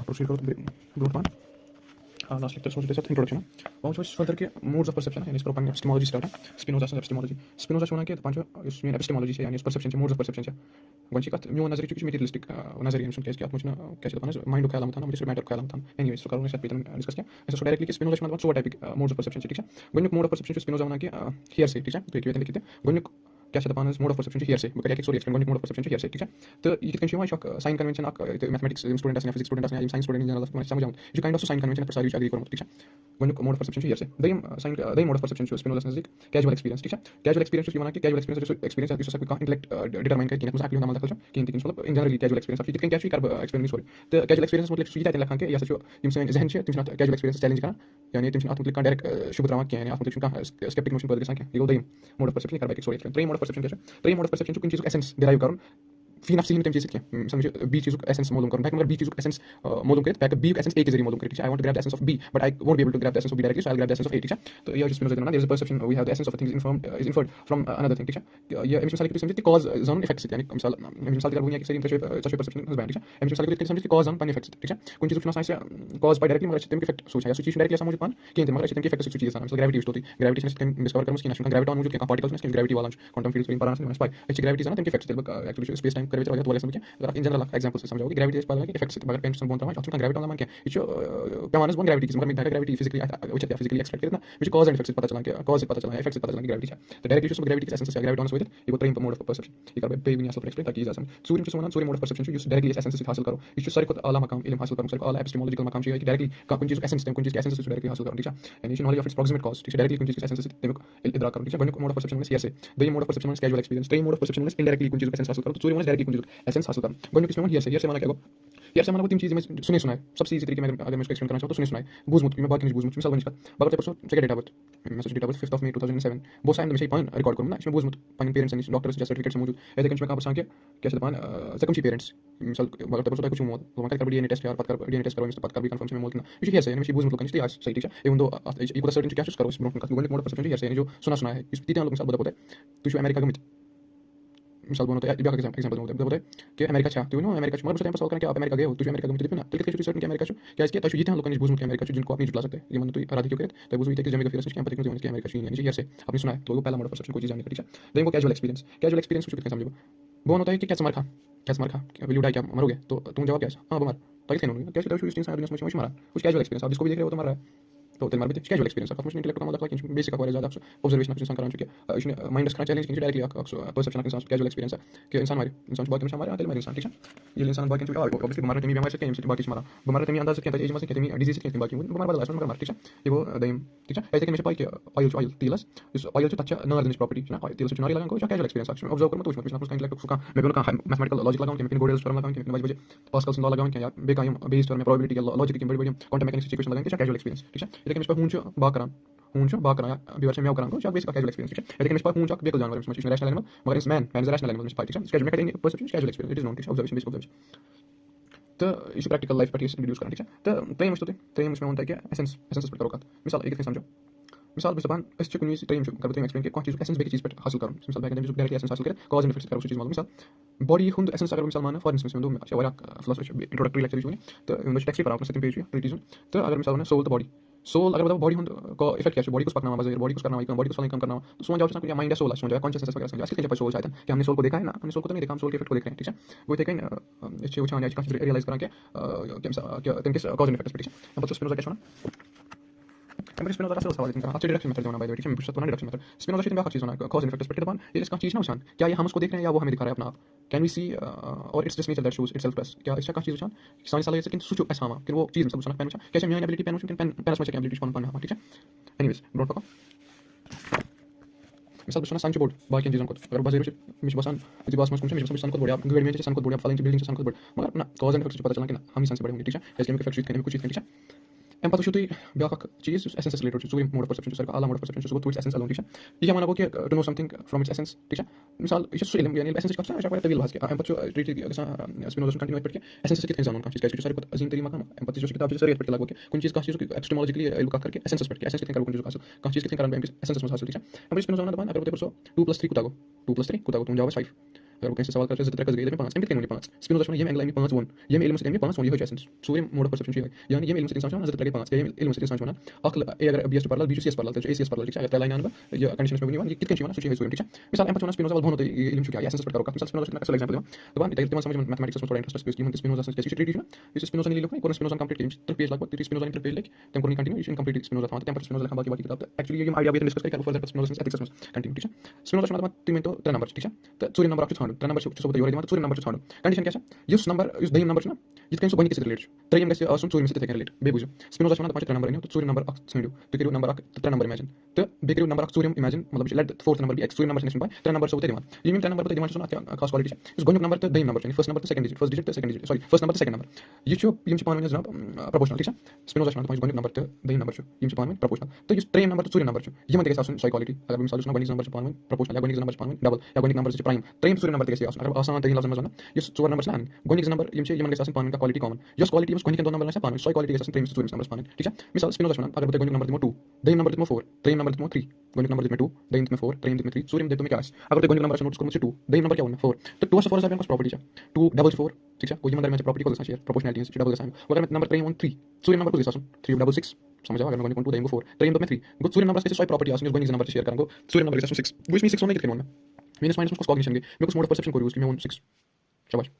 proceed growth one. Last lecture was just introduction. Now so further के modes of perception यानी इसको अपन epistemology start है. Spinoza से epistemology. Spinoza Shona के पांच इसमें epistemology से यानी इस perception से modes of perception से. वंशी का म्यू नजरिया चुकी materialistic नजरिया में सुन के आप मुझे कैसे बताना है माइंड को ख्याल में था मुझे मैटर को ख्याल में था. Anyway इसको करूँगा शायद पीतन डिस्कस किया. ऐसा सो डायरेक्टली कि Spinoza शोना तो टाइपिक modes of perception ठीक है. गणित mode of perception जो Spinoza बना के here से ठीक है. तो एक वेतन लिखते हैं. गणित क्या कहते हैं मोड ऑफ परसेप्शन हियर से बकरिया के sorry experiment mode of perception here से ठीक है. तो ये कितने शिवा शॉक साइन कन्वेंशन आप मैथमेटिक्स स्टूडेंट है फिजिक्स स्टूडेंट है साइंस स्टूडेंट इन जनरल समझ जाऊं जो काइंड ऑफ साइन कन्वेंशन पर सारी एग्री करूं ठीक है. गणित मोड ऑफ परसेप्शन हियर से दई साइन दई मोड ऑफ परसेप्शन जो स्पिनोजा नजदीक कैजुअल एक्सपीरियंस ठीक है. कैजुअल एक्सपीरियंस जो बना के कैजुअल एक्सपीरियंस जो एक्सपीरियंस है जिससे का इंटेलेक्ट डिटरमाइन करके कितना एक्चुअली होना मतलब कि मतलब इन जनरल कैजुअल एक्सपीरियंस आप कितने कैजुअल कर एक्सपीरियंस सॉरी तो कैजुअल एक्सपीरियंस मतलब सुविधा लखन के या सच जिसमें जहन से तुम कैजुअल एक्सपीरियंस चैलेंज करना यानी तुम आप मतलब डायरेक्ट शुभ ड्रामा के यानी आप मतलब स्केप्टिक नोशन पर दिखा के ये दई मोड ऑफ परसेप्शन कर back sorry explain mode of perception कैसे त्रि मोड ऑफ परसेप्शन जो किन चीजों का एसेंस डिराइव करूं फी नफ्सी में चीज क्या समझ बी चीज का एसेंस मालूम करूं मगर बी चीज का एसेंस मालूम करे बैक बी का एसेंस ए के जरिए मालूम करे I want to grab the essence of B but I won't be able to grab the essence of B directly so I grab the essence of A ठीक है. तो ये जो स्पिनोजा देना there is a perception we have the essence of things inferred from another thing ठीक है. ये मिसाल के समझते कॉज जोन इफेक्ट्स यानी मिसाल की बुनिया की सही इंटरेस्ट परसेप्शन हस बैंड ठीक है. मिसाल के समझते कॉज जोन पान इफेक्ट्स ठीक है. कुछ चीज सुना साइंस कॉज बाय डायरेक्टली मगर सिस्टम के इफेक्ट सोचा है सिचुएशन डायरेक्टली समझ पान कि मगर सिस्टम के इफेक्ट सोची है मिसाल ग्रेविटी होती ग्रेविटी सिस्टम डिस्कवर करम कि ग्रेविटी ऑन मौजूद के पार्टिकल्स में ग्रेविटी वाला क्वांटम फील्ड्स में पारास में स्पाई एच ग्रेविटी है ना इफेक्ट्स एक्चुअली स्पेस टाइम करवे तो वाले समझ अगर इन जनरल एग्जांपल से समझाओगे ग्रेविटी इस पावर के इफेक्ट्स मगर पेंशन बोलता है अच्छा ग्रेविटी ऑन मान के जो पैमाने बोल ग्रेविटी मगर मैं ग्रेविटी फिजिकली एक्सपेक्ट करना मुझे कॉज एंड इफेक्ट्स पता चला कि कॉज पता चला इफेक्ट्स पता चला ग्रेविटी है. तो डायरेक्टली जो ग्रेविटी के एसेंस से ग्रेविटी ऑन सोइल ये ट्रेन मोड ऑफ परसेप्शन ये कर पे भी नहीं एक्सप्लेन ताकि जैसे सूर्य जो सूर्य मोड ऑफ परसेप्शन जो डायरेक्टली एसेंस से हासिल करो ये सारे को आला मकाम इल्म हासिल करो सारे को आला एपिस्टेमोलॉजिकल मकाम चाहिए कि डायरेक्टली का कुछ चीज एसेंस कुछ चीज के एसेंस से डायरेक्टली हासिल करो ठीक है. यानी knowledge of its proximate cause ठीक है डायरेक्टली कुछ चीज के एसेंस से तुम इदरा करो ठीक है. गणित मोड ऑफ परसेप्शन में हियर से द मोड ऑफ परसेप्शन में casual experience the mode of perception में इनडायरेक्टली कुछ चीज के एसेंस हासिल करो तो सूर्य में डायरेक्टली कुछ चीज एसेंस हासिल करो. गणित इसमें हियर से माना क्या यार से मतलब तीन चीजें मैं सुने सुना है सबसे इजी तरीके में अगर मैं इसको एक्सप्लेन करना चाहूं तो सुने सुना है बूझमुत मैं बात करनी बूझमुत मिसाल बन बाबा ते परसों सेकंड डेट ऑफ बर्थ मैं date of birth 5th of May 2007 वो साइन में से पॉइंट रिकॉर्ड करूं ना इसमें बूझमुत पानी पेरेंट्स एंड डॉक्टर्स जैसे सर्टिफिकेट्स मौजूद है लेकिन इसमें कहां पर सांके कैसे दबान सकम पेरेंट्स मिसाल बाबा ते परसों कुछ मौत तो मैं कर डीएनए टेस्ट यार पत कर डीएनए टेस्ट करो इस पत कर भी कंफर्म में मौत ना ये कैसे यानी बूझमुत लोग नहीं सही ठीक है इवन दो ये को सर्टेन क्या करो इस मोड ऑफ परसेप्शन हियर से जो सुना है इस तीन लोग मिसाल बता तो जो अमेरिका में मिसाल बोलो तो या बिया का एग्जांपल बोलते कि अमेरिका छा तू नो अमेरिका छ मतलब टाइम पास करके आप अमेरिका गए हो तू अमेरिका में ना तो किसी सर्टन के अमेरिका छ क्या इसके तो जीते हैं लोगों ने बूझ के अमेरिका छ जिनको आप नहीं जुटला सकते ये मन तो आराधी क्यों कहते तो बूझ हुई थे कि जमे का फिर से क्या पता क्यों कि अमेरिका छ यानी ये से आपने सुना है तो वो पहला मोड ऑफ परसेप्शन कोई चीज जानने का ठीक है. देन वो कैजुअल एक्सपीरियंस कुछ कितना समझो वो होता है कि क्या मार खा विल यू डाई क्या मरोगे तो तुम जवाब क्या हां बीमार तो क्या नहीं क्या तो इस इंसान दुनिया में मारा कुछ कैजुअल एक्सपीरियंस आप जिसको भी देख रहे हो तो मर रहा है तो तेल मार भी कैजुअल एक्सपीरियंस आप मुझे इंटेलेक्ट का मतलब कि बेसिक का ज्यादा ऑब्जर्वेशन इंसान करना चाहिए इसने माइंड का चैलेंज कि डायरेक्टली परसेप्शन का इंसान कैजुअल एक्सपीरियंस है कि इंसान मारे इंसान बात में मारे तेल मारे इंसान ठीक है. ये इंसान बात के ऑब्वियसली बीमार है बीमार से क्या बाकी मारा बीमार है अंदाज से क्या एज में से क्या डिजीज से क्या बाकी बीमार बदला है मार ठीक है. ये वो दम ठीक है ऐसे कि मैं पाई के ऑयल तेलस इस ऑयल से अच्छा नॉर्दर्न प्रॉपर्टी ना ऑयल तेल से नारी लगा को कैजुअल एक्सपीरियंस ऑब्जर्व करना तो उसमें कुछ इंटेलेक्ट उसका मैं बोलूं का मैथमेटिकल लॉजिक लगाऊं कि मैं गोडेल्स फॉर्मूला लगाऊं कि मैं बजे पास्कल्स लॉ लगाऊं कि यार बेकायम बेस्ड और मैं प्रोबेबिलिटी के लॉजिक की बड़ी क्वांटम मैकेनिक्स इक्वेशन लगाऊं कि कैजुअल एक्सपीरियंस ठीक है. लेकिन इस पर हूं बा करा बीवर से मैं करा को बेसिक कैजुअल एक्सपीरियंस ठीक है. लेकिन इस पर हूं बेकल जानवर में रैशनल एनिमल मगर इस मैन इज रैशनल एनिमल ठीक है. स्केजुअल में करेंगे perception casual experience it is non ठीक है ऑब्जर्वेशन बेस्ड ऑब्जर्वेशन तो इस प्रैक्टिकल लाइफ पर इंट्रोड्यूस करना ठीक है. तो तय मुझे होता है कि एसेंस पर करो मिसाल एक समझो मिसाल बस दबान इस चीज को ट्रेन करते हैं एक्सप्लेन के कौन चीज एसेंस बेक चीज पर हासिल करूं मिसाल बैक जो डायरेक्टली एसेंस हासिल करे कॉज एंड इफेक्ट्स करो चीज मालूम मिसाल बॉडी हुंद एसेंस अगर मिसाल माना फॉर इंस्टेंस में दो अच्छा वाला फिलोसफी इंट्रोडक्टरी लेक्चर जो तो इंग्लिश टेक्स्ट पर आपने सेकंड पेज क्रिटिसिज्म तो अगर मिसाल माना सोल तो बॉडी सोल अगर बताओ बॉडी हुंद को इफेक्ट क्या बॉडी को पकड़ना बाजार बॉडी को करना बॉडी को कम करना तो सोच जाओ कि माइंड है सोल सोच जाओ कॉन्शियसनेस वगैरह समझ इसके लिए सोल चाहते हैं कि हमने सोल को देखा है ना हमने सोल को तो नहीं देखा हम सोल के इफेक्ट को देख रहे हैं ठीक है. वो देखें अच्छे उछान आज का रियलाइज करा कि किस कॉज एंड इफेक्ट्स पर ठीक है. अब तो स्पिनोजा क्या सुना मैं स्पिनोजा का सवाल है अच्छा डिडक्शन मेथड होना बाय द वे ठीक है. मैं पूछता हूं डिडक्शन मेथड स्पिनोजा की चीज होना कॉज एंड इफेक्ट्स पर दबान ये इसका चीज ना उछान क्या ये हम उसको देख रहे हैं या वो हमें दिखा रहा है अपना आप कैन वी सी और it's just nature that shows itself to क्या इसका चीज उछान साइंस वाले कि सोचो ऐसा हम कि वो चीज मतलब उछान पेन उछान कैसे मैं एबिलिटी पेन उछान पेन समझ के एबिलिटी कौन कौन है ठीक है. एनीवेज ब्रोड पका मिसाल बसना सांच बोर्ड बाकी चीजों को अगर बाजार में मिश बसन इस बात में कुछ मिश बसन को बोर्ड आप गवर्नमेंट में सन को बोर्ड आप फाइलिंग बिल्डिंग सन को बोर्ड मगर ना कॉज एंड इफेक्ट्स पता चला कि ना हम सन से बड़े होंगे ठीक है. इसके में इफेक्ट करने में कुछ चीज ठीक है. एम पता शुतुई ब्याक चीज essence related so mode of perception sir आला mode of perception so to its essence alone ठीक है. ये क्या माना को कि to know something from its essence ठीक है. मिसाल ये सो एलिम यानी एसेंस का अच्छा तविल भास के एम पता ट्रीट जैसा स्पिनोजा कंटिन्यू पढ़ के एसेंस कितने जानूं का चीज का सारे अजीम तरीका का एम पता जो किताब से पढ़ के लागो के कुछ चीज का चीज को एपिस्टेमोलॉजिकली लुक करके एसेंस पढ़ के एसेंस कितने करो कुछ का चीज कितने कारण एसेंस में हासिल ठीक है. अब स्पिनोजा ना दबान अगर बोलते परसो 2 + 3 कुतागो 2 + 3 कुतागो तुम जाओ 5 अगर वो कैसे सवाल कर जैसे तरीके से 5 एम 5 स्पिनोजा शोना ये एंगल एम 5 वन ये इल्म से एम 5 वन ये होय essence Surya mode of perception यानी ये इल्म से इंसान जैसे तरीके 5 ये इल्म से इंसान शोना अकल अगर BS parallel B CS parallel तो एसीएस पैरेलल ठीक है अगर लाइन आन ये कंडीशन में बनी ये कितने चाहिए ना सूर्य सूर्य ठीक है मिसाल एम 5 स्पिनोजा वाल बहुत इल्म छुके एसेंस पर करो मिसाल स्पिनोजा का एग्जांपल तो बात इतना समझ मैथमेटिक्स में थोड़ा इंटरेस्ट है कि स्पिनोजा से कैसे ट्रीट है इस स्पिनोजा ने लिखो कोन स्पिनोजा कंप्लीट टीम तो पेज लगभग 30 स्पिनोजा ने पेज लिख टेम कोन कंटिन्यू इनकम्प्लीट स्पिनोजा था टेम पर स्पिनोजा लिखा बाकी किताब एक्चुअली ये आईडिया भी डिस्कस करें फर्दर स्पिनोजा एथिक्स में कंटिन्यू ठीक है स्पिनोजा शोना तो 3 तो 3 नंबर ठीक है तो सूर्य नंबर ऑफ 3 नंबर जो सब योर सूर्य नंबर 3 कंडीशन क्या है इस नंबर इस दही नंबर ना ये कैसे बनी किसी रिलेट 3 में से आसुन सूर्य में से रिलेट बे बुझो स्पिनोजा शोना 5 नंबर है तो सूर्य नंबर 3 तो करो नंबर 3 नंबर इमेजिन तो बे करो नंबर सूर्य इमेजिन मतलब लेट फोर्थ नंबर भी एक्स सूर्य नंबर नेक्स्ट बाय 3 नंबर से होते दिमाग ये 3 नंबर तो दिमाग सुना क्या खास क्वालिटी है इस गोनिक नंबर तो दही नंबर फर्स्ट नंबर तो सेकंड डिजिट फर्स्ट डिजिट तो second digit sorry first number तो सेकंड नंबर ये जो ये पावन में जनाब प्रोपोर्शनल ठीक है स्पिनोजा शोना 5 गोनिक नंबर तो दही नंबर जो ये पावन में प्रोपोर्शनल तो ये 3 नंबर तो सूर्य नंबर जो ये मन देखा साइड क्वालिटी अगर मिसाल सुना गोनिक नंबर पावन में प्रोपोर्शनल या गोनिक नंबर पावन में डबल या गोनिक नंबर से प्राइम 3 सूर्य नंबर देखा अगर आसान दही लफ्ज में जाना ये 4 नंबर से गोनिक नंबर ये मन देखा पावन का क्वालिटी कॉमन ये क्वालिटी में गोनिक 2 नंबर से पावन सॉइड क्वालिटी के साथ 3 सूर्य नंबर पावन ठीक है मिसाल स्पिनोजा शोना अगर गोनिक नंबर 2 दही नंबर 4 3 नंबर 3 गोनिक नंबर 2 दही नंबर 4 3 नंबर 3 सूर्य में क्या है अगर गोनिक नंबर से नोट करो 2 दही नंबर क्या होना 4 तो 2 से 4 से प्रॉपर्टी है 2 डबल 4 ठीक है कोई नंबर में प्रॉपर्टी को शेयर प्रोपोर्शनलिटी से डबल साइन अगर नंबर 3 on 3 सूर्य नंबर को जैसा 3 डबल 6 समझ आ अगर गोनिक 2 दही 4 3 में 3 गो सूर्य नंबर से सॉइड प्रॉपर्टी आसन गोनिक नंबर से शेयर करेंगे सूर्य नंबर के साथ 6 वो इसमें 6 होने कितने होना माइनस माइनस को कॉग्निशन के मैं कुछ मोड ऑफ परसेप्शन करूँ उसकी मैं 6 शाबाश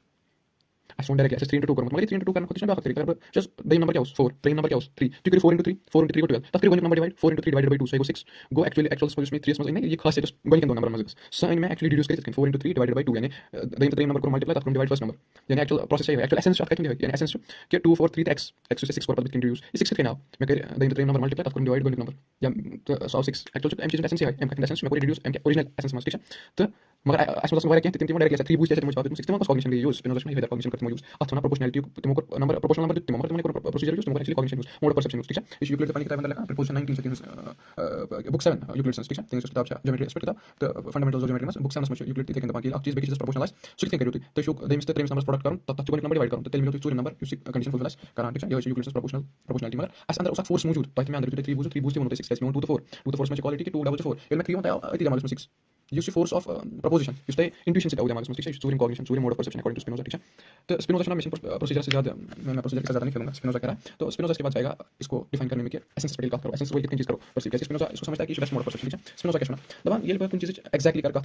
असोन डायरेक्टली ऐसे 3 into 2 करूँ मगर 3 into 2 करना खुद से बात करें जस्ट दही नंबर क्या हो 4 3 नंबर क्या हो 3 तो करो 4 into 3 4 into 3 को 12 तब फिर गोनिक number divide 4 into 3 divided by 2 so I go 6 go actual समझ में 3 समझ नहीं ये खास है जस्ट गोनिक के दो नंबर मजे साइन में एक्चुअली रिड्यूस करके 4 into 3 divided by 2 यानी दही तो 3 नंबर को मल्टीप्लाई तब करो डिवाइड फर्स्ट नंबर यानी एक्चुअल प्रोसेस है एक्चुअल एसेंस ऑफ कटिंग है यानी एसेंस के 2 4 3 x x से 6 पर बिट इंट्रोड्यूस ये 6 के नाउ मैं कह दही तो 3 नंबर मल्टीप्लाई तब करो डिवाइड गोनिक नंबर या सो 6 एक्चुअल m चीज एसेंस है m का एसेंस में कोई रिड्यूस m के ओरिजिनल एसेंस में ठीक है तो मगर असम वाला क्या तीन डायरेक्टली 3 बूस्ट ऐसे मुझे बात सिस्टम का कॉग्निशन यूज स्पिनोजा में कॉग्निशन करते हैं यूज अथवा प्रोपोर्शनलिटी तुमको नंबर प्रोपोर्शनल नंबर तुमको तुमको प्रोसीजर यूज तुमको actually cognition use mode perception use ठीक है इस यूक्लिड पानी किताब में लगा प्रोपोर्शन 19 से बुक 7 यूक्लिड सेंस ठीक है तीन किताब है ज्योमेट्री एस्पेक्ट था तो फंडामेंटल्स ऑफ ज्योमेट्री में बुक 7 में यूक्लिड देखें तो बाकी आप चीज बेसिस प्रोपोर्शनलाइज सो थिंक करियो तो शो दे मिस्टर 3 नंबर्स प्रोडक्ट करूं तब तक नंबर डिवाइड करूं तो तेल मिलो सूर्य नंबर यूज कंडीशन फुलफिलाइज करां ठीक है ये यूक्लिड प्रोपोर्शनलिटी मगर अस अंदर उसका फोर्स मौजूद तो में अंदर 3 बूस्ट होते 6 में 2 to 4 में क्वालिटी के 2 डबल 4 ये में 3 होता है 3 में 6 use the force of proposition use the intuition से दिमाग में ठीक है सूर्य कॉग्निशन सूर्य mode of perception according to Spinoza ठीक है तो स्पिनोजा ना मिशन प्रोसीजर से ज्यादा मैं प्रोसीजर के साथ नहीं खेलूंगा स्पिनोजा कह रहा है तो स्पिनोजा के बाद जाएगा इसको डिफाइन करने में कि एसेंस पर बात करो एसेंस वही कितनी चीज करो परसीव कैसे स्पिनोजा इसको समझता है कि बेस्ट मोड ऑफ परसेप्शन ठीक है स्पिनोजा क्या सुना दबा ये कुछ चीज एग्जैक्टली कर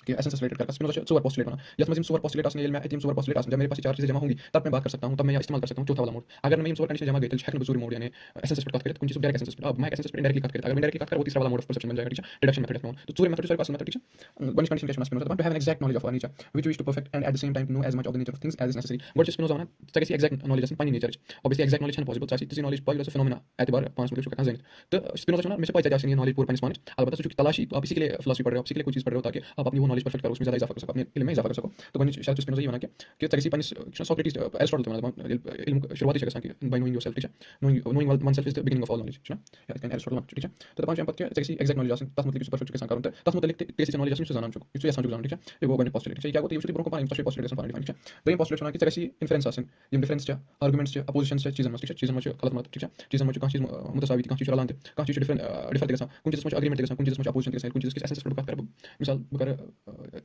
कि एसेंस रिलेटेड कर स्पिनोजा सुपर पोस्टुलेट बना या मैं सुपर पोस्टुलेट आसन में एटीएम सुपर पोस्टुलेट आसन जब मेरे पास चार चीजें जमा होंगी तब मैं बात कर सकता हूं तब मैं इस्तेमाल कर सकता हूं चौथा वाला मोड अगर मैं सुपर कंडीशन जमा गई तो हैक सूर्य मोड यानी एसेंस पर बात करें तो कुछ डायरेक्ट एसेंस पर अब मैं एसेंस पर डायरेक्टली बात करें अगर मैं डायरेक्टली बात करूं तीसरा वाला मोड ऑफ परसेप्शन बन जाएगा ठीक है डिडक्शन मेथड तो सूर्य मेथड सारे पास मेथड ठीक है वन कंडीशन कैसे Spinoza to have an exact knowledge of our nature which we wish to perfect and at the same time to know as much of the nature of things as is necessary what is spinoza ना ताकि exact knowledge असन पानी nature obviously exact knowledge है possible ताकि knowledge पाई जैसे phenomena एतबार पांच मतलब का जाने तो spinoza ना हमेशा पाई जाए ये knowledge पूरा पानी स्मार्ट अलबत्ता जो तलाशी आप इसी के लिए philosophy पढ़ रहे हो इसी के लिए कोई चीज पढ़ रहे हो ताकि आप अपनी वो knowledge परफेक्ट करो उसमें ज्यादा इजाफा कर सको अपने इल्म में इजाफा कर सको तो बनी शायद spinoza ये बना कि ताकि पानी सोक्रेटिस एरिस्टोटल मतलब इल्म शुरुआती जगह कि by knowing yourself ठीक है knowing oneself is the beginning of all knowledge है या कैन एरिस्टोटल ठीक है तो पांच एम्पथ के ताकि exact knowledge असन तस मतलब परफेक्ट के साथ करूं तस मतलब तेसी knowledge असन जाना हमको इससे आसान जाना ठीक है ये वो बने पोस्टुलेट ठीक है क्या को ये ब्रोको पानी पोस्टुलेट असन पानी ठीक है तो ये पोस्टुलेट होना कि ताकि इन्फरेंस असन ये डिफरेंस है आर्गुमेंट्स है अपोजिशंस है चीजें ठीक है चीजें में गलत मत ठीक है चीजें में कहां चीज मुतसावी कहां चीज रलांत कहां चीज डिफरेंट के साथ कुछ चीज में एग्रीमेंट के साथ कुछ चीज में अपोजिशन के साथ कुछ चीज के एसेंस पर बात कर मिसाल बकर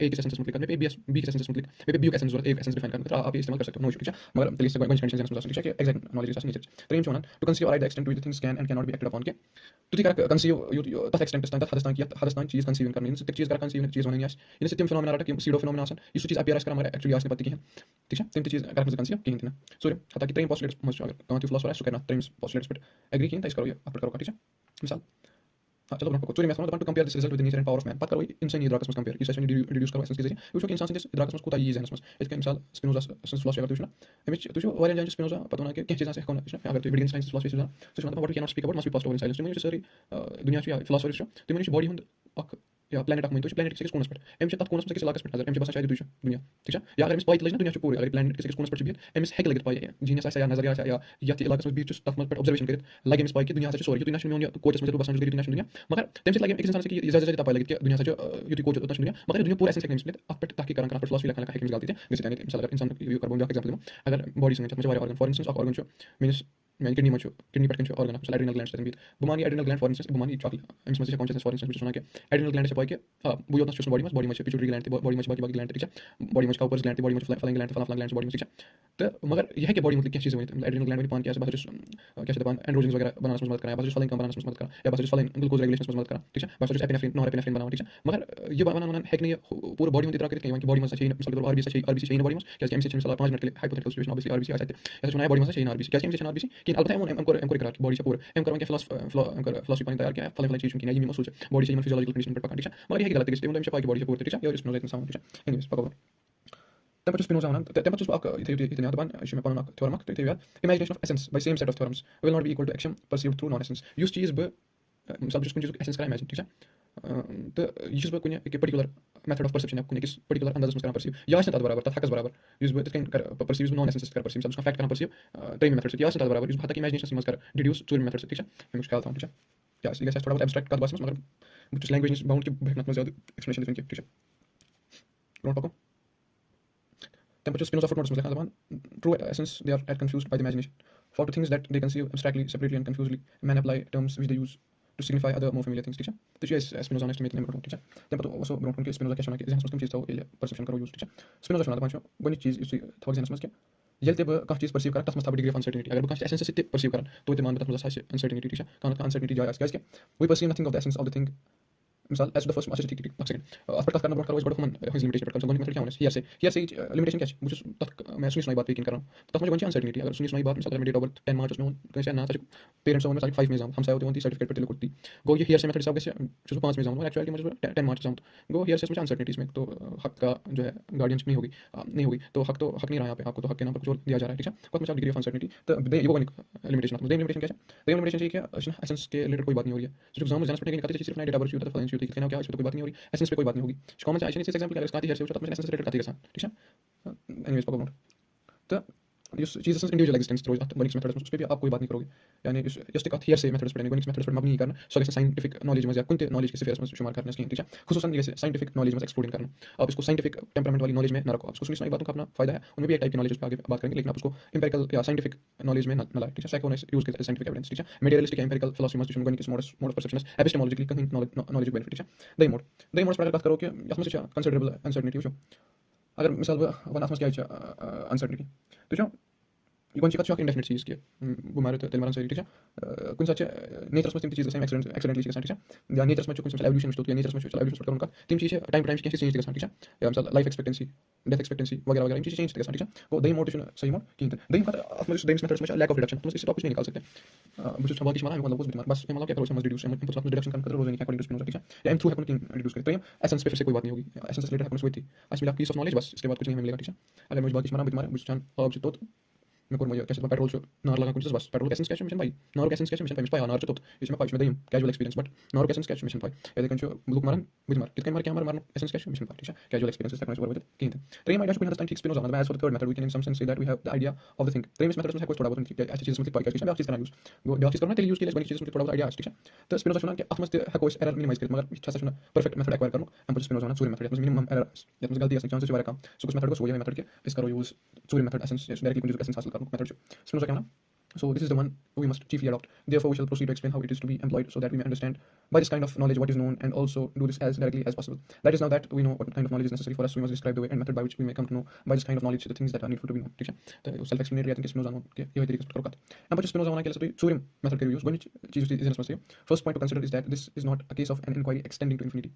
ए के एसेंस मतलब करने पे बी के एसेंस मतलब पे बी के एसेंस ए एसेंस डिफाइन करने आप इस्तेमाल कर सकते हो नो ठीक है मगर तेलिस से कंडीशन एसेंस ठीक है एग्जैक्ट नॉलेज असन नेचर तो ये होना to conceive right the extent to the things can and can not be acted upon के तो ठीक है कंसीव तथ एक्सटेंट तथ हदस्तान चीज कंसीव करने इन चीज कर कंसीव चीज होने यास इन सिस्टम फिनोमेना रटा कि सीडो फिनोमेना असन इस चीज अपीयरेंस कर हमारे एक्चुअली आसने पति की है ठीक है तीन चीज कर कंसीव की हिंदी ना सॉरी हता कि ट्रेन पोस्टुलेट्स मस्ट अगर कहां फिलोसोफर है सो कहना ट्रेन पोस्टुलेट्स पर एग्री किया तो इस करो ये अपलोड करो ठीक है मिसाल हाँ चलो आपको सूर्य में समझो to compare this result with nature and power of man बात करो इंसान इद्राकस कंपेयर इस सेशन रिड्यूस करो एसेंस के जरिए वो इंसान से इद्राकस को ताई है इसमें इसके मिसाल स्पिनोजा फिलोसफी अगर तुझे ना हमें तुझे वाले जान स्पिनोजा पता ना कि क्या चीजें से कौन है अगर तू विडियन साइंस फिलोसफी से तो मतलब what we can not speak about must be possible in silence तुम नेसेसरी दुनिया की फिलोसफी तुम नेसेसरी बॉडी हुंद अक या प्लैनेट अक में तो प्लैनेट किसी कोनस पर एम से तत कोनस में किसी लाकस पर एम से बस शायद तुझे दुनिया ठीक है या अगर हम स्पाइट लेजना दुनिया पूरी अगर प्लैनेट किसी कोनस पर भी एम से हैक लगत पाए जीनियस ऐसा या नजरिया या यति इलाके में बीच तक पर ऑब्जर्वेशन करत लगे स्पाइट की दुनिया से सॉरी तो नेशनल में कोचस में तो बस दुनिया दुनिया मगर तेम से लगे एक इंसान से कि ज्यादा पाए लगे कि दुनिया से युति कोच तो दुनिया मगर दुनिया पूरा एसेंस निकल आप पर ताकि करन फिलोसफी लखन का हैकिंग निकालती है जैसे यानी मिसाल अगर इंसान कार्बन डाइऑक्साइड एग्जांपल अगर बॉडी से मुझे वाले ऑर्गन फॉर इंस्टेंस ऑर्गन जो मींस मैं किडनी मच किडनी पेट के ऑर्गन मिसाल एड्रिनल ग्लैंड तन बमानी एड्रिनल ग्लैंड फॉर इंस्टेंस बमानी चाकल अम्स मज कॉन्शियसनेस फॉर इंस्टेंस वना कि एड्रिनल ग्लैंड पाई कि बो योत बॉडी मज पिट्यूटरी ग्लैंड बॉडी मज बाकी ग्लैंड ठीक है बॉडी मज काउपर्स ग्लैंड बॉडी मज फ्लाइंग ग्लैंड फलां ग्लैंड बॉडी मज ठीक है तो मगर यह कि बॉडी मतलब क्या चीज़ वन एड्रिनल ग्लैंड पान क्या बस क्या दपान एंड्रोजन्स वगैरह बनाने मदद करा बस फ्लाइंग बनाने मदद करा या बस फ्लाइंग ग्लूकोज रेगुलेशन मदद करा ठीक है बस एपिनेफ्रिन नॉरएपिनेफ्रिन बनाओ ठीक है मगर ये बनाना है कि नहीं पूरा बॉडी में इतना करके कि बॉडी में चाहिए मिसाल के तौर आरबीसी चाहिए बॉडी में क्या एमसी चाहिए 5 मिनट के लिए हाइपोथेटिकल सिचुएशन ऑब्वियसली आरबीसी आ सकते हैं ऐसा सुना है बॉडी में चाहिए आरबीसी क्या चाहिए आरबीसी कि अलबत्ता हम एम करा बॉडी से पूरा एम करा क्या फिलॉसफी पानी तैयार किया है फलां चीज़ की नहीं मैं सोच बॉडी से फिजियोलॉजिकल कंडीशन पर पका ठीक है मगर यह गलत है कि स्टिमुलेशन से पाई बॉडी से पूरा ठीक है या स्पिनोजा इंसान ठीक है एनीवेज पका Temperature Spinoza one temperature ak ite ne taban shime panon ak theorem ak ite yad imagination of essence by same set of theorems will not be equal to action perceived through non essence use चीज ब मिसाल जिस कुछ essence करा imagine ठीक है तो use ब कुछ एक particular method of perception है कुछ किस particular अंदाज में करा perceive या से बराबर तथा हक बराबर use ब तक perceive non essence कर perceive उसका fact करना perceive तरी मेथड से या से बराबर use हता imagination से मत कर deduce चोरी मेथड से ठीक है मैं उसका था ठीक है या इसलिए थोड़ा बहुत abstract का बात मगर कुछ लैंग्वेज बाउंड की भटकना में ज्यादा एक्सप्लेनेशन देने की ठीक है नोट पको Temperature Spinoza footnotes मतलब true essence they are confused by the imagination. For to things that they conceive abstractly, separately and confusedly, men apply terms which they use to signify other more familiar things. ठीक है तो ये Spinoza ने estimate number ठीक है तब तो वो ब्रोन के Spinoza क्या शोना के जहाँ समझ चीज़ था वो ये perception करो यूज़ ठीक है Spinoza शोना था पांचों बनी चीज़ इसी थोड़ा जहाँ समझ के यलते ब कहाँ चीज़ perceive करा तब मस्त डिग्री ऑफ अनसर्टेनिटी अगर कहाँ essence से perceive करा तो इतमान बता मतलब साइज अनसर्टेनिटी ठीक है कहाँ का अनसर्टेनिटी जाए क्या we perceive nothing of the essence of the thing मिसाल as to the first अच्छा ठीक सेकंड अपर कास्ट करना ब्रोड करो इस बड़ा कॉमन हिज लिमिटेशन पर कम मेथड क्या होना हियर से लिमिटेशन क्या है मुझे तक मैं सुनी सुनाई बात पे यकीन कर रहा हूं तो मुझे कौन सी अनसर्टेनिटी अगर सुनी सुनाई बात मिसाल मैं डेट ऑफ बर्थ 10 मार्च उसमें कहीं से ना सच पेरेंट्स होने में 5 में जाऊं हम साथ होती सर्टिफिकेट पर तिलक करती गो ये हियर से मेथड सब कैसे 5 में जाऊं एक्चुअली मुझे 10 मार्च जाऊं गो हियर से मुझे अनसर्टेनिटीज में तो हक का जो है गार्डियनशिप नहीं होगी तो हक नहीं रहा यहाँ पे आपको तो हक के नाम पर कुछ दिया जा रहा है ठीक है कुछ मतलब डिग्री ऑफ अनसर्टेनिटी तो ये वो लिमिटेशन आता है लिमिटेशन क्या है लिमिटेशन है क्या एसेंस के रिलेटेड कोई बात नहीं हो रही है जो एग्जाम में जाना पड़ेगा निकलते सिर्फ डेटा बर्थ होता है फलाइन होती है क्या इसमें कोई बात नहीं हो रही एसेंस पे कोई बात नहीं होगी कॉमन से आइसोलेशन एग्जांपल अगर इसका हियर से तो एसेंस रिलेटेड आती है ठीक है एनीवेज पकड़ नोट तो इस चीज़ से इंडिविजुअल एग्जिस्टेंस रोज वनिक्स मेथड्स में उस पे भी आप कोई बात नहीं करोगे यानी जस्ट एक हियर से मेथड्स पढ़ने वनिक्स मेथड्स पर मबनी करना सो जैसे साइंटिफिक नॉलेज में या कुछ नॉलेज के स्फीयर में शुमार करना इसलिए ठीक है खुसूसन जैसे साइंटिफिक नॉलेज में एक्सप्लोरिंग करना आप इसको साइंटिफिक टेम्परामेंट वाली नॉलेज में ना रखो आप उसको सुनी सुनाई बातों का अपना फायदा है उनमें भी एक टाइप की नॉलेज पर आगे बात करेंगे लेकिन आप उसको इंपेरिकल या साइंटिफिक नॉलेज में ना लाए ठीक है साइकोनॉमिक्स यूज करते हैं साइंटिफिक एविडेंस ठीक है मेटेरियलिस्टिक इंपेरिकल फिलॉसफी मस्ट शुमगन के मोड ऑफ परसेप्शन एपिस्टेमोलॉजिकली कहीं नॉलेज बेनिफिट ठीक है द मोड पर बात करो कि यसम से कंसीडरेबल अनसर्टेनिटी हो अगर मिसाल वन आसमस क्या अनसर्टेनिटी तो जो ये कौन सी का इंडेफिनिट चीज़ की बुमारे तो तेलमारन से ठीक है कुछ सच नेचर में तीन चीज़ सेम एक्सीडेंटली के साथ ठीक है या नेचर में कुछ एवोल्यूशन होती है नेचर में एवोल्यूशन करने का तीन चीज़ें टाइम टाइम की चेंज के साथ ठीक है या मिसाल लाइफ एक्सपेक्टेंसी डेथ एक्सपेक्टेंसी वगैरह वगैरह इन चीज़ें चेंज के साथ ठीक है वो दही मोटिवेशन सही मोड की दही का मतलब दही मेथड्स में लैक ऑफ रिडक्शन तुम इस टॉपिक नहीं निकाल सकते मुझे बात इसमें मतलब कुछ बीमार बस मतलब क्या करो समझ रिड्यूस इनपुट में रिडक्शन करके रोज नहीं अकॉर्डिंग टू स्पिनोजा ठीक है या एम थ्रू हैकन रिड्यूस करते हैं एसेंस पे फिर से कोई बात नहीं होगी एसेंस से रिलेटेड हैकन हुई थी आज मिला पीस ऑफ नॉलेज बस इसके बाद कुछ नहीं मिलेगा ठीक है अगर मुझे बात इसमें बीमार मुझे चान अब तो मैं कोई मुझे कैसे पेट्रोल नार लगा कुछ बस पेट्रोल कैसे स्केच मिशन भाई नार कैसे स्केच मिशन भाई नार तो इसमें पाइप में दई कैजुअल एक्सपीरियंस बट नार कैसे स्केच मिशन भाई ये देखो बुक मारन बुझ मार कितने मार क्या मार एसेंस स्केच मिशन भाई ठीक है casual experience second over with किंत तो ये माइट बी अंडरस्टैंड स्पिनोजा मतलब as for the third method we can in some sense say that we have the idea of the thing तो इस method में कुछ थोड़ा बहुत ऐसी चीज मतलब पाई कैसे आप चीज करना यूज वो आप चीज करना तेल यूज के लिए बनी चीज में थोड़ा बहुत आईडिया ठीक है तो स्पिनोजा सुना कि आप मस्त है कोई एरर मिनिमाइज कर मगर अच्छा सुना परफेक्ट मेथड एक्वायर करो हम कुछ स्पिनोजा ना सूर्य मेथड मिनिमम एरर या मुझे गलती है चांसेस से काम सो कुछ मेथड को सूर्य मेथड के इसका यूज सूर्य मेथड एसेंस डायरेक्टली कुछ एसेंस हासिल करो मेथड स्पिनोजा क्या ना So this is the one we must chiefly adopt. Therefore, we shall proceed to explain how it is to be employed, so that we may understand by this kind of knowledge what is known, and also do this as directly as possible. That is, now that we know what kind of knowledge is necessary for us, we must describe the way and method by which we may come to know by this kind of knowledge the things that are needful to be known. ठीक है? तो self-explanatory I think Spinoza know कि ये तरीके से करो का. अब बच्चे Spinoza होना के लिए तो सूर्य मेथड के यूज बनी चीज इस समझते हैं. First point to consider is that this is not a case of an inquiry extending to infinity.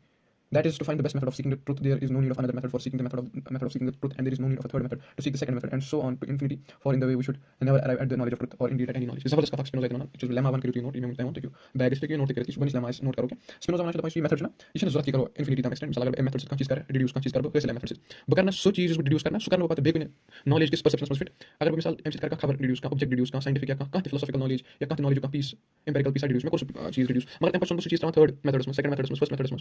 That is to find the best method of seeking the truth. There is no need of another method for seeking the method of seeking the truth, and there is no need of a third method to seek the second method, and so on to infinity. For in the way we should never arrive at the knowledge of truth, or indeed at any knowledge. जबरदस्त कथा Spinoza इतना इस lemma one करी note इमें मैं देखो bag इस पे नोट करती बनी लेमा नोट करोगे Spinoza वाला तो मेथड ना इसे जरूरत की करो infinity तक एक्सटेंड अगर मेथड का चीज कर रिड्यूस का चीज कर वैसे मेथड से बकरना सो चीज रिड्यूस करना सो करना बात बेग नॉलेज के परसेप्शन फिट अगर मिसाल एमसी कर का खबर रिड्यूस का ऑब्जेक्ट रिड्यूस का साइंटिफिक का फिलोसॉफिकल नॉलेज या का नॉलेज का पीस एम्पिरिकल पीस रिड्यूस में कुछ चीज रिड्यूस मगर टेंपरेचर को चीज थर्ड मेथड्स में सेकंड मेथड्स में फर्स्ट मेथड्स में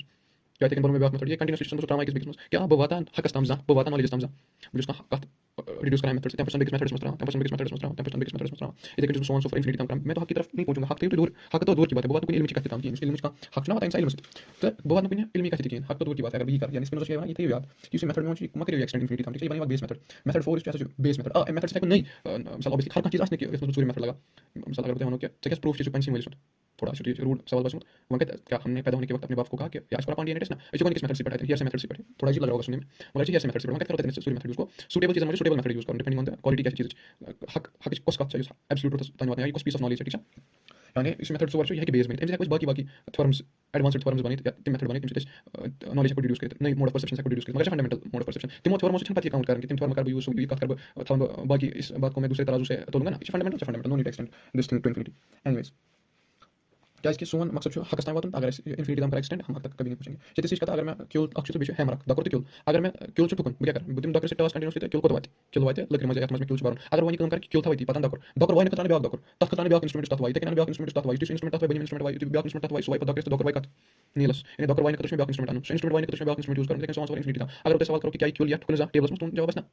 क्या तक बनो मेथड ये कंटिन्यूस सिस्टम ट्रामा किस बिगस क्या बह वातान हकस तम जा बह वातान नॉलेज तम जा बस का कत रिड्यूस करना मेथड से 10% बिगस मेथड में ट्रामा 10% बिगस मेथड में ट्रामा 10% बिगस मेथड में ट्रामा इधर के जो सोन ऑफ इन्फिनिटी तम मैं तो हक की तरफ नहीं पहुंचूंगा हक तो दूर की बात है बहुत कोई इल्म की कहते हैं इल्म का हक ना बताएं इल्म तो बहुत कोई इल्म की कहते हैं हक तो दूर की बात है अगर भी कर यानी स्पिनोजा से ये थे याद कि उस मेथड में मत करियो एक्सटेंड इन्फिनिटी तम ठीक है बनेगा बेस मेथड 4 इज जैसे बेस मेथड मेथड से नहीं मिसाल ऑब्वियसली हर चीज असने के इसमें सूर्य मेथड लगा मिसाल अगर बताओ क्या चेक प्रूफ चीज पंच सिमुलेशन थोड़ा सा रूड सवाल बस वहाँ क्या हमने पैदा होने के वक्त अपने बाप को कहा कि याश पर पांडियन टेस्ट ना ऐसे किस मेथड से पढ़ाते हैं हियर से मेथड से पढ़े थोड़ा अजीब लग रहा होगा सुनने में मगर हियर से मेथड से पढ़ा क्या करते हैं सूर्य मेथड उसको सूटेबल चीज सूटेबल मेथड यूज करो डिपेंडिंग ऑन द क्वालिटी कैसी चीज हक हक कोस का चाहिए एब्सोल्यूट तन बात है कोस पीस ऑफ नॉलेज है ठीक है यानी इस मेथड से वर्ष है कि बेस में एमजे कुछ बाकी थ्योरम्स एडवांस्ड थ्योरम्स बनी ते मेथड बनी तिम नॉलेज को डिड्यूस करते नई मोड ऑफ परसेप्शन को डिड्यूस करते मगर फंडामेंटल मोड ऑफ परसेप्शन तिम थ्योरम्स से पति काउंट करेंगे तिम थ्योरम कर यूज ये कर थम बाकी इस बात को मैं दूसरे तराजू से तोलूंगा ना इस fundamental no need extend this thing to infinity anyways क्या इसके सोन मकसद हकस ताम वातन अगर इन्फिनिटी तम कर एक्सटेंड हम तक कभी नहीं पूछेंगे जैसे इस कथा अगर मैं क्यूल अक्ष बीच है मरक दकर क्यूल अगर मैं क्यूल छु टुकन क्या कर बुतिम दकर से टास्क कंटीन्यूअसली क्यूल को दवाती क्यूल वाते लकड़ी मजे में क्यूल छु बारन अगर वही काम कर क्यूल था वही पता दकर दकर वही कताने ब्याग दकर तख कताने ब्याग इंस्ट्रूमेंट तख वही तक ब्याग इंस्ट्रूमेंट तख वही दिस इंस्ट्रूमेंट तख बनी इंस्ट्रूमेंट वही ब्याग इंस्ट्रूमेंट तख वही स्वाइप दकर दकर वही कत नीलस इन दकर वही कत ब्याग इंस्ट्रूमेंट अनु इंस्ट्रूमेंट वही कत ब्याग इंस्ट्रूमेंट यूज कर लेकिन सोन इन्फिनिटी था अगर तो सवाल करो कि क्या क्यूल या ठुकन जा टेबल्स में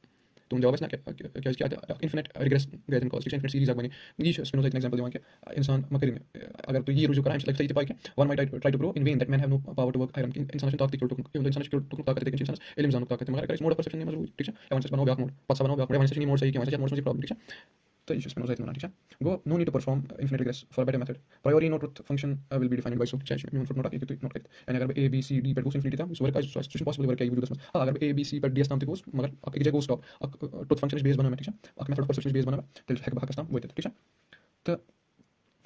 तुम जवाब ना क्या इसके इन्फिनिट रिग्रेस गए कॉज इन्फिनिट सीरीज बनी ये स्पिनोजा एक एग्जांपल देवा कि इंसान मकरी में अगर तो ये रुजू कराइम लाइक सही पाई के one might try to grow in vain that man have no power to work iron इंसान ताकत की टुकन इंसान की ताकत है इंसान इल्म जानो ताकत मगर इस मोड परसेप्शन में मजबूत ठीक है एवन से बनो बैक मोड पछा बनो बैक मोड एवन से नहीं मोड सही के मोड से प्रॉब्लम ठीक है तो ये स्पिनोजा इतना ठीक है गो no need to perform infinite regress for better method priori no truth function will be defined by so चाहे मैं फुट नोट आके तो नोट एंड अगर ए बी सी डी पर गोस इन्फिनिटी था so work is situation possible work ये video में अगर ए बी सी पर डी नाम गोस मगर एक जगह stop truth function is base बना ठीक है मेथड परसेप्शन बेस बना तो हैक भाग का वो ठीक है तो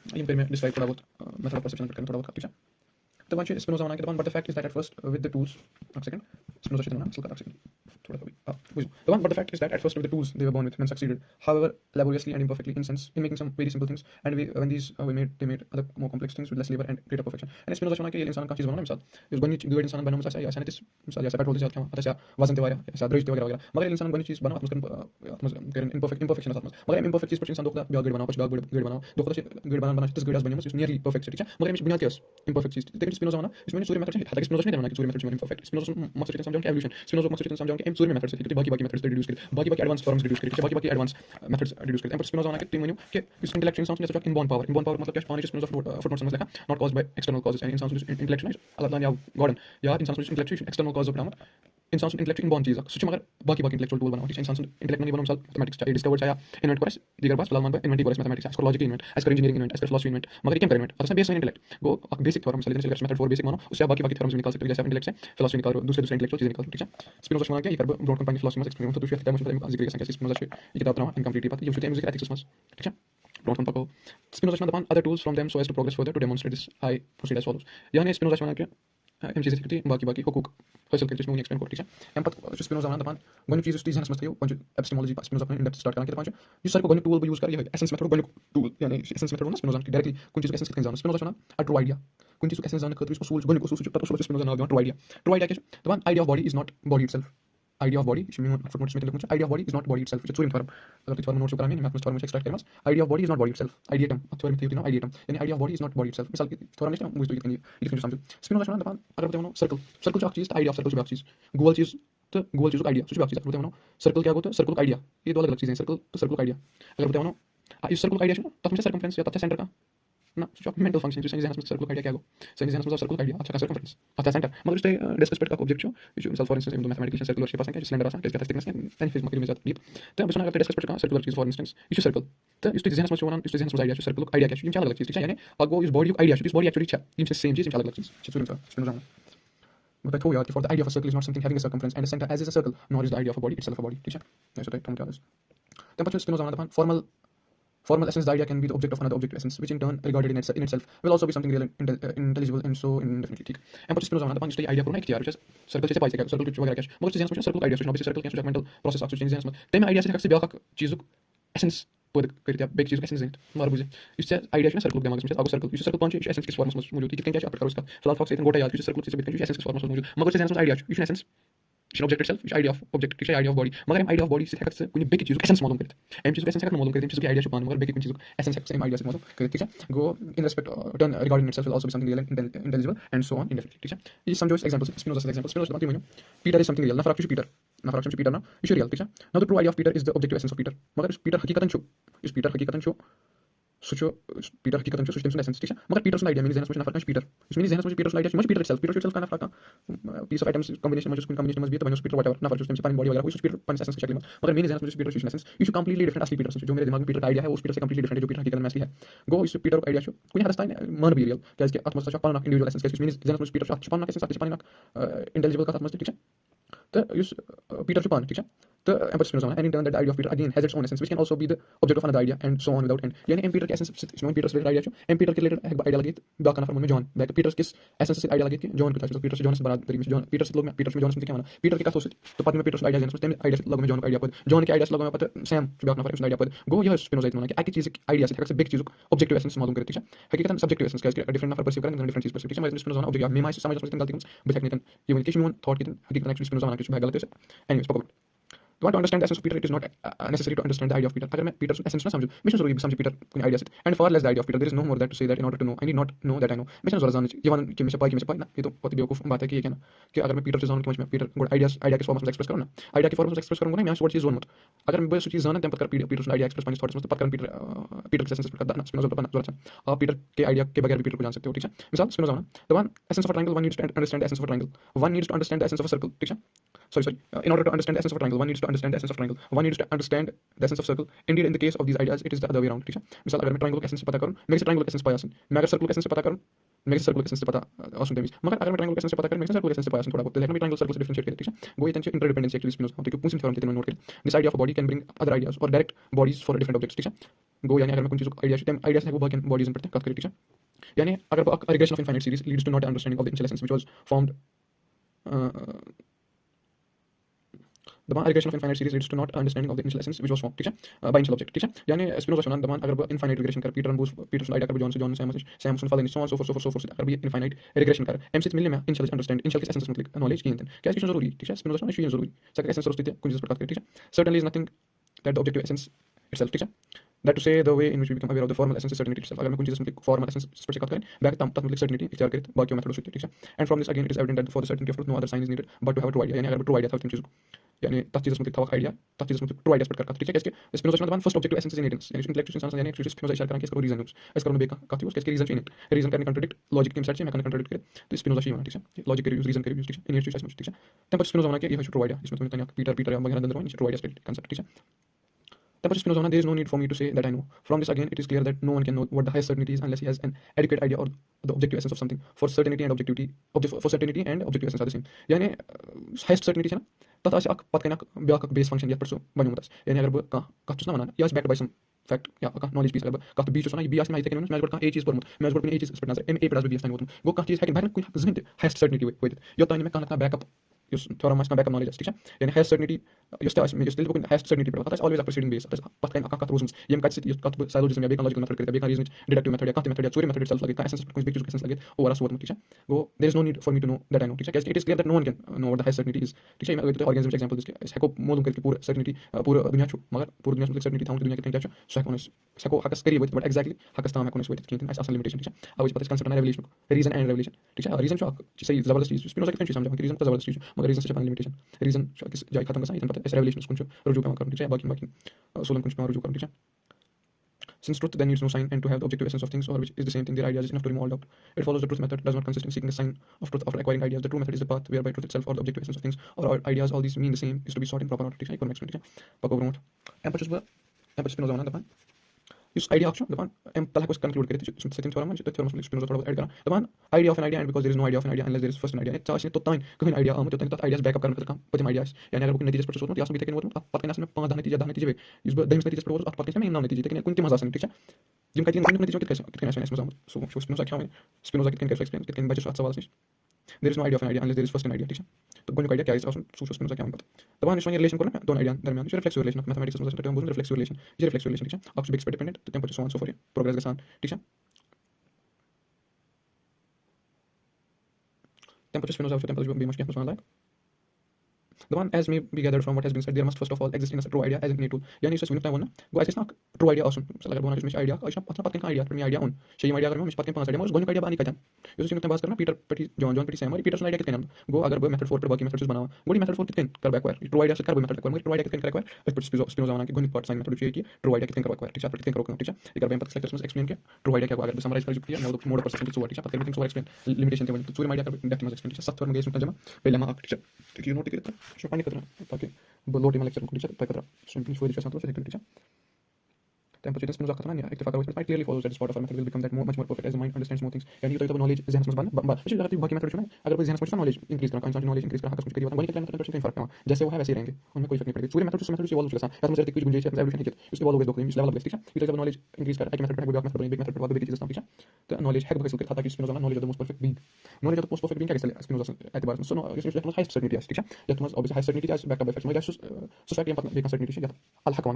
ये पे मैं डिस्क्राइब थोड़ा बहुत मेथड परसेप्शन करके थोड़ा बहुत ठीक है तो वंच स्पिनोजा बना के but the fact is that at first with the tools एक सेकंड स्पिनोजा से बना सिल्का सेकंड थोड़ा सा बुझो the one but the fact is that at first with the tools they were born with and succeeded however laboriously and imperfectly in making some very simple things and when these were made they made other more complex things with less labor and greater perfection and Spinoza बना के ये इंसान का चीज बनाना मिसाल इस बनी good इंसान बनाना मिसाल ऐसा नहीं मिसाल ऐसा पेट्रोल से आता है ऐसा वजन देवाया ऐसा द्रव्य वगैरह वगैरह मगर इंसान बनी चीज बना आत्मस imperfection आत्मस मगर imperfect चीज पर इंसान दोखदा ब्याग गुड बनाओ कुछ ब्याग गुड बनाओ दोखदा गुड बनाना दिस गुड बनी मुझे नियरली परफेक्ट ठीक है मगर मैं बुनियाद क्या imperfect चीज लेकिन स्पिनोजा बना इसमें सूर्य मेथड से हालांकि स्पिनोजा नहीं बना कि सूर्य मेथड में imperfect स्पिनोजा मकसद समझाऊं कि एवोल्यूशन स्पिनोजा मकसद समझाऊं कि सूर्य मेथड से ठीक है बाकी मेथड्स रिड्यूस कर बाकी एडवांस फॉर्म्स रिड्यूस कर बाकी एडवांस मेथड्स रिड्यूस कर पर स्पिनोजा बना के टीम कि इस इंटेलेक्चुअल इंसान ने इनबॉर्न पावर मतलब क्या पानी स्पिनोजा फुटनोट समझ लेगा not caused by external causes यानी इंसान इंटेलेक्चुअल अल्लाह या गॉड या इंसान इंटेलेक्चुअल एक्सटर्नल कॉज ऑफ इंसान इंटेलेक्चुअल इनबॉर्न चीज है मगर बाकी इंटेलेक्चुअल टूल बनाओ ठीक है इंसान इंटेलेक्ट नहीं बनाओ मिसाल मैथमेटिक्स चाहिए डिस्कवर चाहिए इन्वेंट करस दीगर बात फिलहाल मान इन्वेंट करस मैथमेटिक्स एस्को लॉजिक इन्वेंट एस्को इंजीनियरिंग इन्वेंट एस्को फिलॉसफी इन्वेंट मगर क्या इन्वेंट मतलब बेस इंटेलेक्ट गो बेसिक थ्योरम चले जैसे मेथड 4 बेसिक मानो उससे बाकी थ्योरम्स निकाल सकते हो जैसे इंटेलेक्ट से फिलॉसफी निकालो दूसरे इंटेलेक्चुअल चीजें निकालो ठीक है स्पिनोजा बना के ये कर ब्रॉड कंपानी फिलॉसफी में एक्सपेरिमेंट तो फिर टाइम जिक्र करके स्पिनोजा से ये किताब बनाओ इनकम्प्लीट बात ये उसके म्यूजिक एथिक्स में ठीक है ब्रॉड कंपाको स्पिनोजा बना other tools from them so as to progress further to demonstrate this I proceed as follows यानी स्पिनोजा बना के एम चीजें करती बाकी हुकूक हासिल करके इसमें एक्सप्लेन कर ठीक है एम पत स्पिनोजा बना दपान गन चीज उस चीज समझते हो पंच एपिस्टेमोलॉजी स्पिनोजा अपने इंडेप्थ स्टार्ट करके दपान ये सारे को गन टूल यूज कर ये एसेंस मेथड गन टूल यानी एसेंस मेथड ना स्पिनोजा डायरेक्टली कुछ चीज एसेंस कितने जानो स्पिनोजा ना अ ट्रू आइडिया कुछ चीज एसेंस जानो खतरे इसको सोच गन को सोच पता सोच स्पिनोजा ना ट्रू आइडिया क्या दपान idea of body is not body itself idea of body footnotes में लिखूंगा idea of body is not body itself it's theorem अगर थ्योरम नोट्स करा मैं मैं थ्योरम से एक्सट्रैक्ट करूंगा idea of body is not body itself idea term theorem theory ना idea term यानी idea of body is not body itself मिसाल theorem नहीं मुझे तो ये समझ स्पिनोजा ना दपान अगर बताओ सर्कल जो चीज आइडिया ऑफ सर्कल जो चीज गोल चीज तो गोल चीज का आइडिया जो चीज बताओ सर्कल क्या होता है सर्कल का आइडिया ये दो अलग चीजें हैं सर्कल तो सर्कल का आइडिया अगर बताओ इस सर्कल का आइडिया है तब में सर्कमफ्रेंस या तब सेंटर का ना जो मेंटल फंक्शन जो साइंस में सर्कल का आइडिया क्या हो साइंस में सर्कल का आइडिया अच्छा का सर्कमफ्रेंस अच्छा सेंटर मतलब इससे डिस्कस का ऑब्जेक्ट जो मिसाल for instance in mathematics circular shape आसान है सिलेंडर आसान इसका थिकनेस एंड फेस मकरी में जाता है तो बस ना अगर डिस्कस का सर्कुलर चीज फॉर इंस्टेंस इस सर्कल तो इस डिजाइन में जो इस डिजाइन में आइडिया सर्कल आइडिया क्या ये अलग चीज ठीक है यानी अगो इस बॉडी आइडिया इस बॉडी एक्चुअली ये सेम चीज अलग चीज सुन सुन But I told you that for the idea of a circle is not something having a circumference and a center as is a circle, nor is the idea of a body itself a body. ठीक है? ऐसा type हम क्या है? then but Spinoza on the formal essence the idea can be the object of another object essence which in turn regarded in itself will also be something real and intelligible and so indefinitely ठीक है but Spinoza on the इसलिए idea करो ना एक यार circle से पाई से circle कुछ वगैरह क्या मगर चीजें सर्कल आइडिया सोचना सर्कल क्या मेंटल प्रोसेस ऑफ चेंज में तेम आइडिया से हक से ब्याह चीज एसेंस पद करते हैं बेक चीज एसेंस है मार बुझे इससे आइडिया है सर्कल दिमाग में अगर सर्कल इस सर्कल पहुंचे एसेंस किस फॉर्म में मौजूद है कितने क्या आप कर उसका फिलहाल फॉक्स इतने गोटा याद इस सर्कल से बेक एसेंस किस फॉर्म में मौजूद मगर से एसेंस आइडिया इस एसेंस ऑब्जेक्ट इटसेल्फ यह आइडिया ऑफ ऑब्जेक्ट ठीक है आइडिया ऑफ बॉडी मगर हम आइडिया ऑफ बॉडी से हेकत से कुछ बेकी चीज एसेंस मालूम करते हम चीज एसेंस हेकत मालूम करते चीज की आइडिया छुपान मगर बेकी कुछ चीज एसेंस हेकत से आइडिया से मालूम करते ठीक है गो in respect turn regarding itself will also be something real and intelligible and so on indefinitely ठीक है ये समझो एग्जांपल्स स्पिनोजा एग्जांपल्स बात ही पीटर इज समथिंग रियल ना फरक पीटर ना फरक पीटर ना इज रियल ठीक है now the true idea of Peter is the objective essence of Peter मगर पीटर हकीकतन छो इस पीटर हकीकतन छो सोचो पीटर हकीकतन सोचते हैं एसेंस ठीक है मगर पीटर आइडिया मेरी जहन में ना फरक पीटर इसमें जहन में Peter idea much Peter itself का ना फरक piece of items combination much combination much भी तो पीटर व्हाटएवर ना फरक उसमें बॉडी वगैरह कोई पीटर पंच एसेंस शक्ल में मगर मेरी जहन में Peter essence you should completely different असली पीटर जो मेरे दिमाग में पीटर का आइडिया है उस पीटर से कंप्लीटली डिफरेंट जो पीटर हकीकत में असली है गो इस पीटर आइडिया शो कुछ हद तक मन भी रियल कैसे आत्मस्थ पाना इंडिविजुअल एसेंस कैसे मेरी जहन में पीटर पाना कैसे पाना इंटेलिजिबल का आत्मस्थ ठीक है तो इस पीटर छुपान ठीक है तो emperor Spinoza and in turn that idea of Peter again has its own essence which can also be the object of another idea and so on without end यानी एम पीटर के essence इसमें Peter से idea M Peter के related एक idea लगी बाका ना form में John back Peter किस एसेंस से आइडिया लगी कि जॉन के पीटर से जॉन से बड़ा तरीके से जॉन पीटर से लोग में पीटर से जॉन से क्या माना पीटर के का सोच तो बाद में पीटर से आइडिया जन से आइडिया से लोग में जॉन का आइडिया पर जॉन के आइडिया से लोग में पता सैम जो बाका ना फॉर्म आइडिया पर गो यह स्पिनोजा माना कि एक चीज आइडिया से एक बिग चीज ऑब्जेक्टिव एसेंस मालूम करती है हकीकत सब्जेक्टिव एसेंस कैसे डिफरेंट ना परसीव करेंगे डिफरेंट चीज परसीव ठीक है स्पिनोजा ऑब्जेक्ट में समझ सकते हैं गलती बचक नहीं ये किसी में थॉट की हकीकत एक्चुअली स्पिनोजा माना कुछ गलत है एनीवेज पकड़ तो to understand the essence of Peter, it is not necessary to understand the idea of Peter. अगर मैं Peter essence ना समझूं, मैं जरूरी समझ Peter कोई idea से, and far less the idea of Peter. There is no more that to say that in order to know, I need not know that I know. मैं जरूर जानना चाहिए, ये वाला कि मैं से पाई ना, ये तो बहुत ही बेवकूफ बात है कि ये क्या ना, कि अगर मैं Peter से जानूं कि मैं Peter गुड आइडिया के फॉर्म में एक्सप्रेस करूं ना, आइडिया के फॉर्म में एक्सप्रेस करूंगा ना, मैं सोच चीज जोन मत. अगर मैं बस चीज जानना तब कर Peter से आइडिया एक्सप्रेस पानी थॉट्स में तब कर Peter के एसेंस का ना, स्पिनोजा पर ना जरूरत है. आप Peter के आइडिया के बगैर भी Peter को जान सकते हो, ठीक है? मिसाल स्पिनोजा ना, the one essence of a triangle, one needs to understand the essence of a triangle. One needs to understand the essence of a circle, ठीक है? Sorry. In order to understand the essence of a triangle, one needs to understand the essence of triangle. One needs to understand the essence of circle. Indeed, in the case of these ideas, it is the other way around. ठीक है? मिसाल अगर मैं triangle के essence से पता करूं, मैं किसी ट्रायंगल के एसेंस पाया हूं. मैं अगर सर्कल के एसेंस से पता करूं, मैं किसी सर्कल के एसेंस से पता सुनते हैं. मगर अगर मैं ट्रायंगल के एसेंस से पता करूं, मैं सर्कल के एसेंस से पाया हूं थोड़ा बहुत. देखना मैं ट्रायंगल सर्कल से डिफरेंशिएट करते हैं, ठीक है? वो ये इंटरडिपेंडेंसी एक्चुअली स्पिनोजा होती है कि पूंछ थ्योरम के नोट करें. This idea of a body can bring other ideas or direct bodies for different objects, ठीक है? गो यानी अगर मैं कोई चीज को आइडिया से वो वर्क इन बॉडीज में पढ़ते हैं कट करें, ठीक है? यानी अगर regression of infinite series leads to not understanding of the initial essence which was formed the aggregation of infinite series leads to not understanding of the initial essence which was formed ठीक है by initial object ठीक है यानी Spinoza सुना दमान अगर infinite regression कर Peter idea कर John Sam follow so on so force अगर भी इनफाइनाइट रिग्रेशन कर एम से मिलने में इनिशियल अंडरस्टैंड इनिशियल के एसेंस मतलब नॉलेज की इंटेंट क्या इसकी जरूरी ठीक है स्पिनोजा सुना इसकी जरूरी सके एसेंस जरूरी है कुछ जिस प्रकार ठीक है certainly is nothing that the objective essence itself ठीक है that to say the way in which we become aware of the formal essence is certainty itself अगर मैं कुछ चीज़ मतलब formal essence पर चेक करें बैक तब मतलब certainty इख्तियार करें बाकी मेथड उसकी ठीक है and from this again it is evident that for the certainty of truth no other sign is needed but to have a true idea यानी अगर true idea था तीन चीज़ों यानी तब चीज़ मतलब था आइडिया तब चीज़ मतलब true idea पर करता ठीक है कैसे स्पिनोजा ने फर्स्ट ऑब्जेक्टिव एसेंस इज इनहेरेंस यानी इंटेलेक्चुअल सेंस यानी एक्चुअली स्पिनोजा इशारा करें कि इसका रीजन है इसका उन्होंने बेका काफी उसके रीजन चाहिए रीजन करने कंट्राडिक्ट लॉजिक के साथ से मैं करने कंट्राडिक्ट करे तो स्पिनोजा चाहिए ठीक है लॉजिक के यूज रीजन के यूज ठीक है इनिशियल चॉइस ठीक है तब स्पिनोजा होना कि ये है ट्रू आइडिया इसमें तुम्हें पीटर या वगैरह अंदर ट्रू आइडिया कांसेप्ट ठीक है Therefore, Spinoza, there is no need for me to say that I know. From this, again, it is clear that no one can know what the highest certainty is unless he has an adequate idea or the objective essence of something. For certainty and objectivity, for certainty and objective essence are the same. यानी highest certainty है ना तथा अश पत कना back base function या परसो बनो मत यानी अगर का कथुस ना मना या बैक्ड बाय सम फैक्ट या का नॉलेज पीस अगर का बीच सुना ये बीस में आइते कि मैं का एक चीज पर मैं पर एक चीज पर नजर एम ए पर बीस नहीं होता वो का चीज है कि बाहर कोई जमीन हाईएस्ट certainty with यो तानी में का बैकअप यस थोड़ा मास का बैकअप नॉलेज ठीक है यानी हाईएस्ट certainty यस तास में यस दिल को हाईएस्ट certainty पर पता है ऑलवेज अ प्रोसीडिंग बेस पता है का रूल्स ये का यस का साइलोजिज्म या बेका लॉजिकल मेथड करके बेका रीजन डिडक्टिव मेथड या का मेथड या थ्योरी मेथड सेल्फ लगे का एसेंस कुछ बिग एसेंस लगे और असो ठीक है वो there is no need for me to know that I know ठीक है it is clear that no one can know what the highest certainty is ठीक है मैं अगर ऑर्गेनिज्म एग्जांपल दिस है को मोदम करके पूरा certainty पूरा दुनिया छु मगर पूरा दुनिया में certainty था दुनिया के क्या छु सो को हकस करी बट एक्जेक्टली हकस ता में कोने सो कि ऐसा लिमिटेशन ठीक है अब इस पता concept revelation reason and revelation ठीक है रीजन छु सही जबरदस्त चीज स्पिनोजा के समझा कि रीजन का जबरदस्त चीज मगर रीजन से पानी लिमिटेशन रीजन किस जाय खत्म का इतना पता है रेवलेशन कुछ रुजू का कर ठीक है बाकी सोलन कुछ रुजू कर ठीक है since truth then needs no sign and to have the objective essence of things or which is the same thing their ideas is enough to remove all doubt it follows the truth method does not consist in seeking the sign of truth after acquiring ideas the true method is the path whereby truth itself or the objective essence of things or ideas all these mean the same is to be sought in proper order ठीक है एक और next ठीक है पको growth M पर Spinoza ना दफन इस आइडिया ऑफ दफन एम पहला कुछ कंक्लूड करे तो सेकंड थ्योरम में थ्योरम में स्पिनोजा थोड़ा ऐड करा दफन idea of an idea and because there is no idea of an idea unless there is first an idea चाहे तो ताइन कहीं आइडिया हम तो तक आइडियाज बैकअप करने का पति आइडियाज यानी अगर कोई नतीजे पर सोचो तो यासम भी तक नहीं पता नहीं पांच दाने नतीजे वे इस दस नतीजे पर पता नहीं नाम नतीजे तक कोई मजा ठीक है जिम का तीन नतीजे कितने ऐसे सो स्पिनोजा क्या है स्पिनोजा कितने कैसे एक्सप्लेन कितने बच्चे सवाल से there is no idea of an idea unless there is first an idea ठीक है तो कोई आइडिया क्या है सोचो स्पिनोजा क्या पता तब हम इसमें रिलेशन करना दोनों आइडिया दरमियान जो रिफ्लेक्सिव रिलेशन मैथमेटिक्स में हम बोलते हैं रिफ्लेक्सिव रिलेशन ये रिफ्लेक्सिव रिलेशन ठीक है अक्स बिग डिपेंडेंट तो temperature so on so for progress के साथ ठीक है टेंपरेचर स्पिनोजा टेंपरेचर भी मुश्किल है दपान as may be gathered from what has been said there must first of all exist in a true idea as in tool यानी इस वन वन गो एज ना ट्रू आइडिया आसन अगर वन इस आइडिया अच्छा पता पता आइडिया पर आइडिया उन शे आइडिया अगर मैं पता पांच आइडिया मगर गोन आइडिया बानी कदम यो से बात करना पीटर पटी जॉन जॉन पटी सैमरी पीटर आइडिया कितने गो अगर गो मेथड 4 पर बाकी मेथड्स बनाओ गोडी मेथड 4 कितने कर बैकवायर ट्रू आइडिया से कर मेथड कर ट्रू आइडिया कितने कर बैकवायर इस पर स्पिनोजा वाला के गोनी पार्ट साइन मेथड चाहिए कि ट्रू आइडिया कितने कर बैकवायर ठीक है पर कितने करो ठीक है एक बार मैं पता सेलेक्ट में एक्सप्लेन के ट्रू आइडिया क्या अगर समराइज कर दिया मैं वो मोड परसेंट सो ठीक है पता एवरीथिंग सो एक्सप्लेन लिमिटेशन थे तो आइडिया कर डेप्थ में एक्सप्लेन ठीक है सॉफ्टवेयर में गए सुनता जमा पहले मैं ठीक है ठीक है नोट करता शो पानी करता ताकि लोड में लेक्चर को ठीक है पता करता सिंपली फॉर दिस संतोष ठीक है temperature spinoza खतना नहीं एक दफा it clearly follows that this part of our method will become that much more perfect as the mind understands more things यानी तो नॉलेज जहन में बन मुझे लगता है बाकी मेथड में अगर कोई जहन में नॉलेज इंक्रीज करना इंसान की नॉलेज इंक्रीज करना कुछ करिए वही के मेथड में फर्क है जैसे वो है वैसे ही रहेंगे उनमें कोई फर्क नहीं पड़ेगा पूरे मेथड से इवॉल्व होगा या मुझे कुछ गुंजाइश है एवोल्यूशन है उसके इवॉल्व होगा इस लेवल ऑफ ठीक है ये तो नॉलेज इंक्रीज कर एक मेथड है बिग मेथड बिग मेथड बाद बिग चीज ठीक है तो नॉलेज है बस उसके था कि Spinoza knowledge of the most perfect being knowledge of the most perfect being क्या है स्पिनोजा एतबार सो नो इस में हाई सर्टेनिटी ठीक है या तुम obviously high certainty as back up effects मतलब सोसाइटी में बेक सर्टेनिटी है